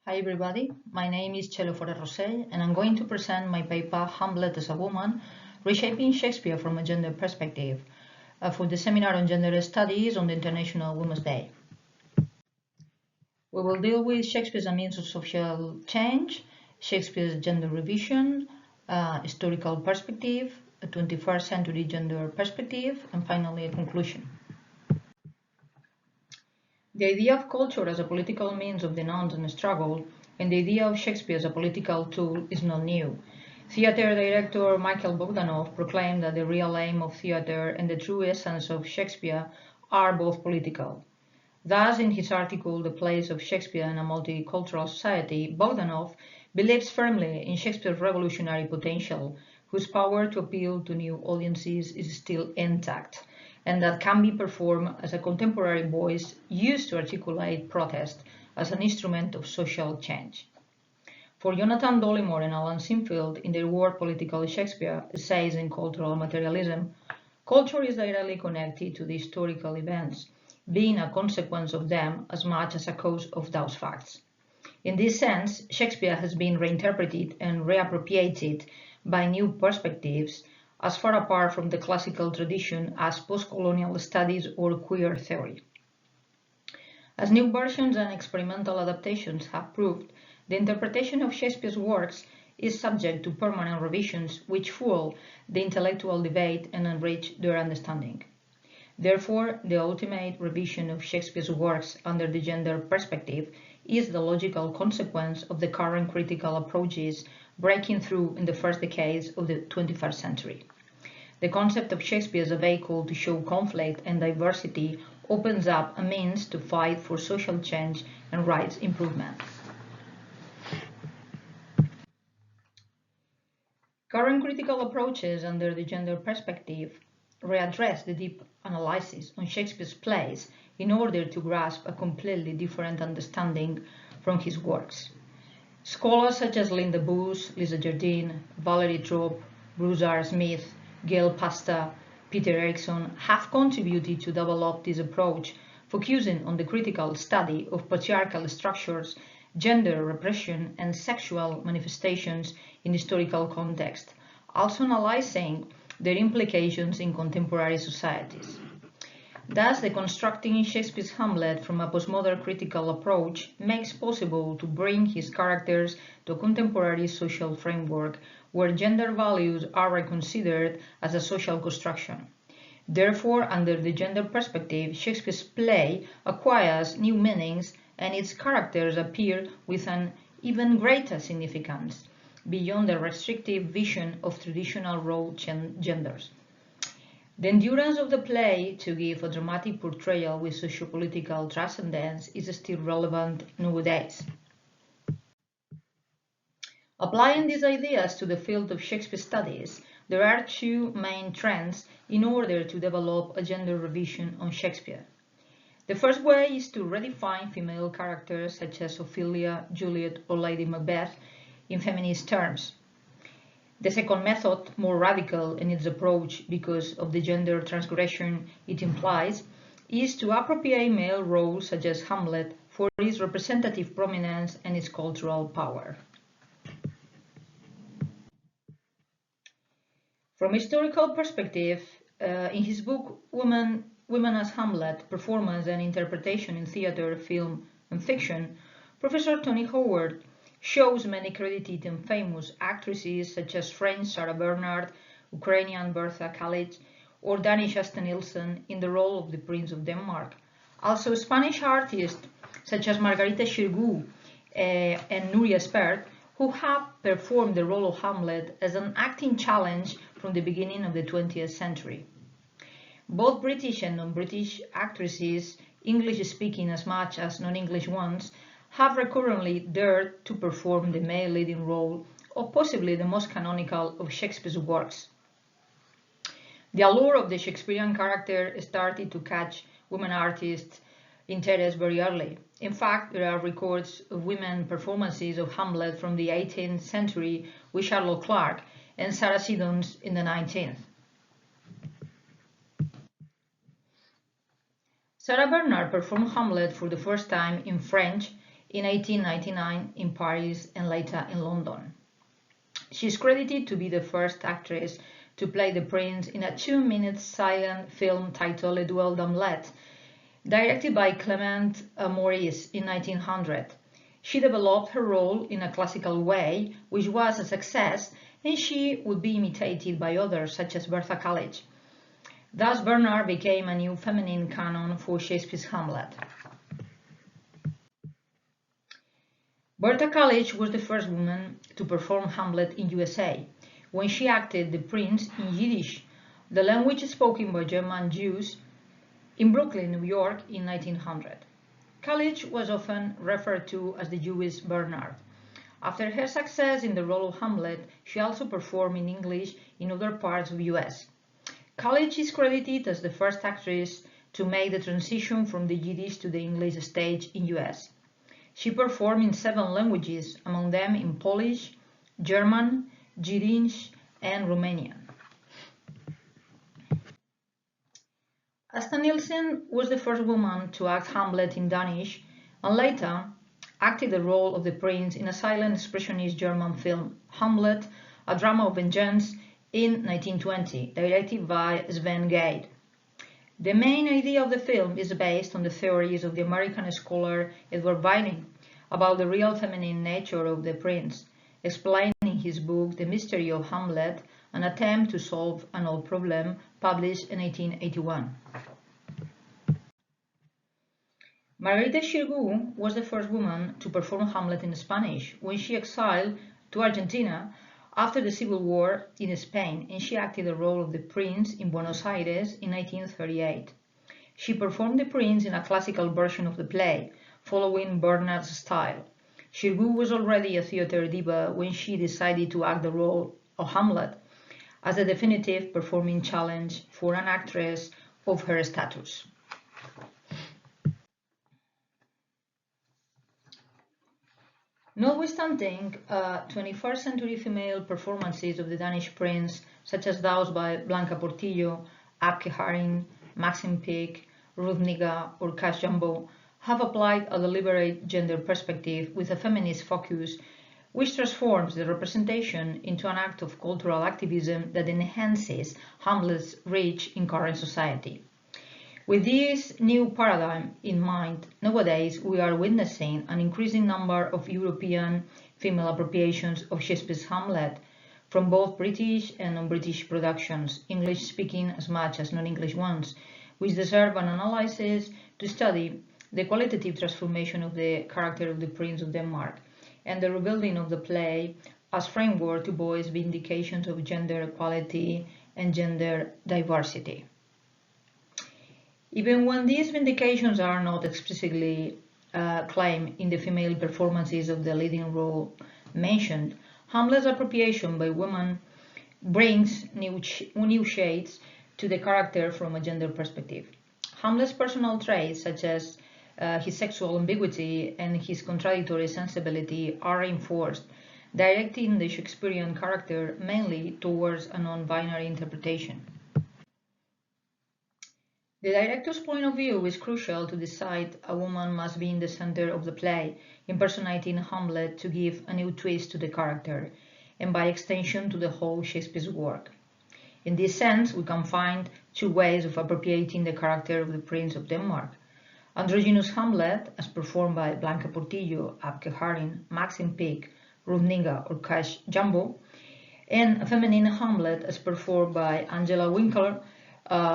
Hi everybody, my name is Forés Rossell and I'm going to present my paper Hamlet as a Woman, Reshaping Shakespeare from a Gender Perspective for the Seminar on Gender Studies on the International Women's Day. We will deal with Shakespeare as a means of social change, Shakespeare's gender revision, historical perspective, a 21st century gender perspective, and finally a conclusion. The idea of culture as a political means of denounced and struggle, and the idea of Shakespeare as a political tool is not new. Theatre director Michael Bogdanov proclaimed that the real aim of theatre and the true essence of Shakespeare are both political. Thus, in his article The Place of Shakespeare in a Multicultural Society, Bogdanov believes firmly in Shakespeare's revolutionary potential, whose power to appeal to new audiences is still intact, and that can be performed as a contemporary voice used to articulate protest as an instrument of social change. For Jonathan Dollimore and Alan Sinfield, in their work Political Shakespeare, Essays in Cultural Materialism, culture is directly connected to the historical events, being a consequence of them as much as a cause of those facts. In this sense, Shakespeare has been reinterpreted and reappropriated by new perspectives as far apart from the classical tradition as post-colonial studies or queer theory. As new versions and experimental adaptations have proved, the interpretation of Shakespeare's works is subject to permanent revisions which fuel the intellectual debate and enrich their understanding. Therefore, the ultimate revision of Shakespeare's works under the gender perspective is the logical consequence of the current critical approaches breaking through in the first decades of the 21st century. The concept of Shakespeare as a vehicle to show conflict and diversity opens up a means to fight for social change and rights improvement. Current critical approaches under the gender perspective readdress the deep analysis on Shakespeare's plays in order to grasp a completely different understanding from his works. Scholars such as Linda Bush, Lisa Jardine, Valerie Trope, Bruce R. Smith, Gail Pasta, Peter Erickson have contributed to develop this approach, focusing on the critical study of patriarchal structures, gender repression, and sexual manifestations in historical context, also analyzing their implications in contemporary societies. Thus, deconstructing Shakespeare's Hamlet from a postmodern critical approach makes possible to bring his characters to a contemporary social framework where gender values are reconsidered as a social construction. Therefore, under the gender perspective, Shakespeare's play acquires new meanings and its characters appear with an even greater significance, beyond the restrictive vision of traditional role genders. The endurance of the play to give a dramatic portrayal with sociopolitical transcendence is still relevant nowadays. Applying these ideas to the field of Shakespeare studies, there are two main trends in order to develop a gender revision on Shakespeare. The first way is to redefine female characters such as Ophelia, Juliet, or Lady Macbeth in feminist terms. The second method, more radical in its approach because of the gender transgression it implies, is to appropriate male roles such as Hamlet for its representative prominence and its cultural power. From a historical perspective, in his book Women as Hamlet, Performance and Interpretation in Theatre, Film and Fiction, Professor Tony Howard shows many credited and famous actresses such as French Sarah Bernhardt, Ukrainian Bertha Kalic, or Danish Asta Nielsen in the role of the Prince of Denmark. Also Spanish artists such as Margarita Xirgu and Núria Espert, who have performed the role of Hamlet as an acting challenge from the beginning of the 20th century. Both British and non-British actresses, English-speaking as much as non-English ones, have recurrently dared to perform the male leading role of possibly the most canonical of Shakespeare's works. The allure of the Shakespearean character started to catch women artists' interest very early. In fact, there are records of women performances of Hamlet from the 18th century with Charlotte Clark and Sarah Siddons in the 19th. Sarah Bernhardt performed Hamlet for the first time in French in 1899 in Paris and later in London. She is credited to be the first actress to play the prince in a 2-minute silent film titled A Duel d'Hamlet, directed by Clement Maurice in 1900. She developed her role in a classical way, which was a success, and she would be imitated by others such as Bertha College. Thus, Bernard became a new feminine canon for Shakespeare's Hamlet. Bertha College was the first woman to perform Hamlet in USA, when she acted the prince in Yiddish, the language spoken by German Jews, in Brooklyn, New York in 1900. College was often referred to as the Jewish Bernard. After her success in the role of Hamlet, she also performed in English in other parts of the US. College is credited as the first actress to make the transition from the Yiddish to the English stage in US. She performed in 7 languages, among them in Polish, German, Yiddish, and Romanian. Asta Nielsen was the first woman to act Hamlet in Danish, and later acted the role of the prince in a silent expressionist German film, Hamlet, a drama of vengeance, in 1920, directed by Sven Gade. The main idea of the film is based on the theories of the American scholar Edward Vining about the real feminine nature of the prince, explained in his book The Mystery of Hamlet, an attempt to solve an old problem, published in 1881. Margarita Xirgu was the first woman to perform Hamlet in Spanish when she exiled to Argentina after the Civil War in Spain, and she acted the role of the prince in Buenos Aires in 1938. She performed the prince in a classical version of the play, following Bernard's style. Xirgu was already a theater diva when she decided to act the role of Hamlet as a definitive performing challenge for an actress of her status. Notwithstanding 21st century female performances of the Danish prince, such as those by Blanca Portillo, Abke Haring, Maxim Peake, Ruth Negga, or Cash Jumbo, have applied a deliberate gender perspective with a feminist focus, which transforms the representation into an act of cultural activism that enhances Hamlet's reach in current society. With this new paradigm in mind, nowadays we are witnessing an increasing number of European female appropriations of Shakespeare's Hamlet from both British and non-British productions, English-speaking as much as non-English ones, which deserve an analysis to study the qualitative transformation of the character of the Prince of Denmark and the rebuilding of the play as framework to voice vindications of gender equality and gender diversity. Even when these vindications are not explicitly claimed in the female performances of the leading role mentioned, Hamlet's appropriation by women brings new shades to the character from a gender perspective. Hamlet's personal traits, such as his sexual ambiguity and his contradictory sensibility, are reinforced, directing the Shakespearean character mainly towards a non-binary interpretation. The director's point of view is crucial to decide a woman must be in the center of the play, impersonating Hamlet to give a new twist to the character, and by extension to the whole Shakespeare's work. In this sense, we can find 2 ways of appropriating the character of the Prince of Denmark: androgynous Hamlet, as performed by Blanca Portillo, Abke Haring, Maxim Peake, Ruth Negga, or Cash Jumbo, and a feminine Hamlet, as performed by Angela Winkler,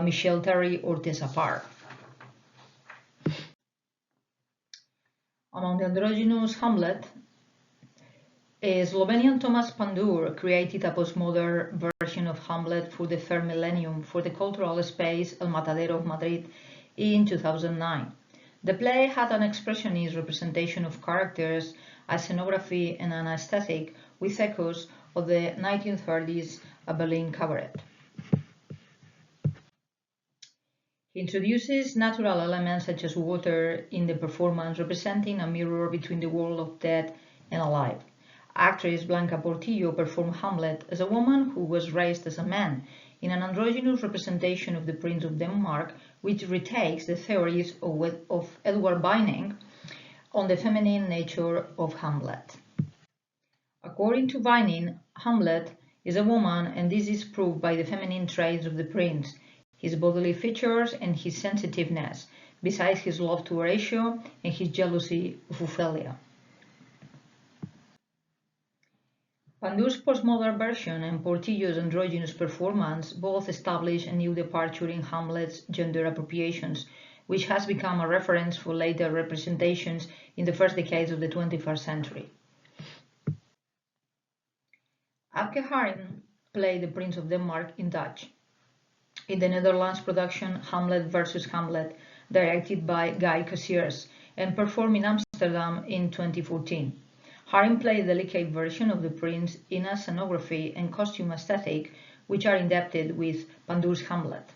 Michelle Terry, or Tessa Parr. Among the androgynous Hamlet, Slovenian Thomas Pandur created a postmodern version of Hamlet for the third millennium for the cultural space El Matadero of Madrid in 2009. The play had an expressionist representation of characters, a scenography, and an aesthetic with echoes of the 1930s Berlin cabaret. He introduces natural elements such as water in the performance, representing a mirror between the world of dead and alive. Actress Blanca Portillo performed Hamlet as a woman who was raised as a man, in an androgynous representation of the Prince of Denmark, which retakes the theories of Edward Vining on the feminine nature of Hamlet. According to Vining, Hamlet is a woman, and this is proved by the feminine traits of the prince, his bodily features and his sensitiveness, besides his love to Horatio and his jealousy of Ophelia. Pandur's postmodern version and Portillo's androgynous performance both establish a new departure in Hamlet's gender appropriations, which has become a reference for later representations in the first decades of the 21st century. Abke Haring played the Prince of Denmark in Dutch. In the Netherlands production Hamlet vs. Hamlet, directed by Guy Cassiers and performed in Amsterdam in 2014. Haring played a delicate version of the prince in a scenography and costume aesthetic which are indebted with Pandur's Hamlet.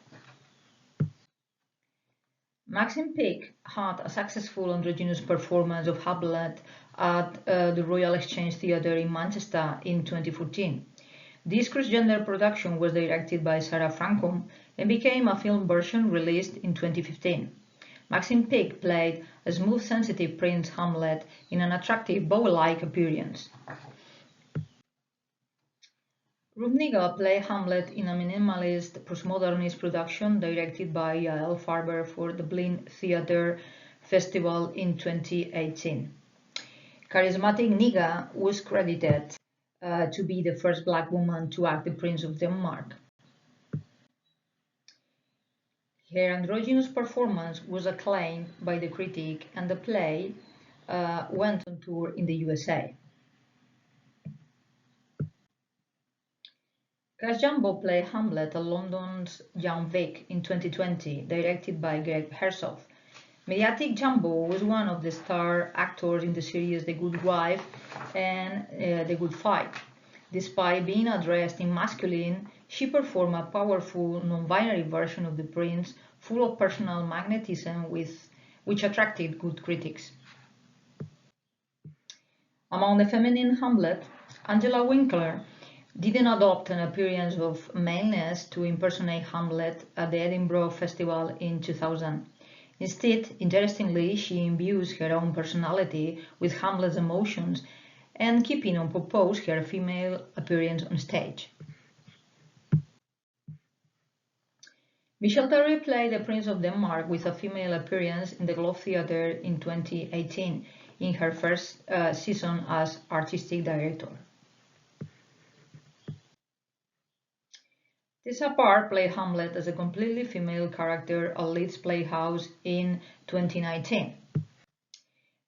Maxim Peake had a successful androgynous performance of Hamlet at the Royal Exchange Theatre in Manchester in 2014. This cross-gender production was directed by Sarah Francom and became a film version released in 2015. Maxim Peake played a smooth, sensitive Prince Hamlet in an attractive Bowie-like appearance. Rupniga played Hamlet in a minimalist postmodernist production directed by Yael Farber for the Dublin Theatre Festival in 2018. Charismatic Niga was credited to be the first black woman to act the Prince of Denmark. Her androgynous performance was acclaimed by the critic, and the play went on tour in the USA. Cass Jumbo played Hamlet at London's Young Vic in 2020, directed by Greg Hersov. Mediatic Jumbo was one of the star actors in the series The Good Wife and The Good Fight. Despite being addressed in masculine, she performed a powerful, non-binary version of the prince, full of personal magnetism which attracted good critics. Among the feminine Hamlet, Angela Winkler didn't adopt an appearance of maleness to impersonate Hamlet at the Edinburgh Festival in 2000. Instead, interestingly, she imbues her own personality with Hamlet's emotions and keeping on purpose her female appearance on stage. Michelle Terry played the Prince of Denmark with a female appearance in the Globe Theatre in 2018 in her first season as artistic director. Tessa Parr played Hamlet as a completely female character at Leeds Playhouse in 2019.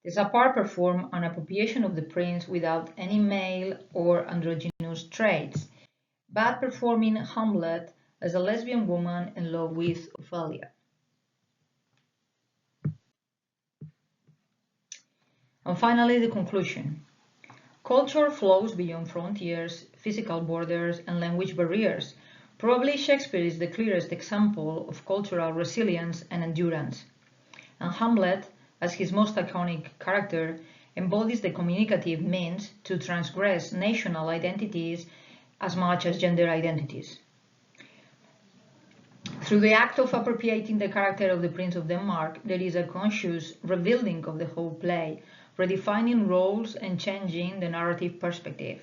Tessa Parr performed an appropriation of the prince without any male or androgynous traits, but performing Hamlet as a lesbian woman in love with Ophelia. And finally, the conclusion. Culture flows beyond frontiers, physical borders, and language barriers. Probably Shakespeare is the clearest example of cultural resilience and endurance. And Hamlet, as his most iconic character, embodies the communicative means to transgress national identities as much as gender identities. Through the act of appropriating the character of the Prince of Denmark, there is a conscious rebuilding of the whole play, redefining roles and changing the narrative perspective.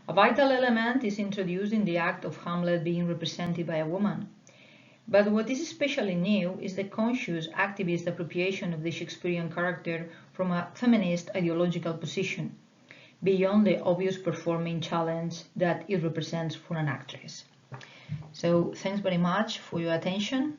A vital element is introduced in the act of Hamlet being represented by a woman. But what is especially new is the conscious activist appropriation of the Shakespearean character from a feminist ideological position, beyond the obvious performing challenge that it represents for an actress. So thanks very much for your attention.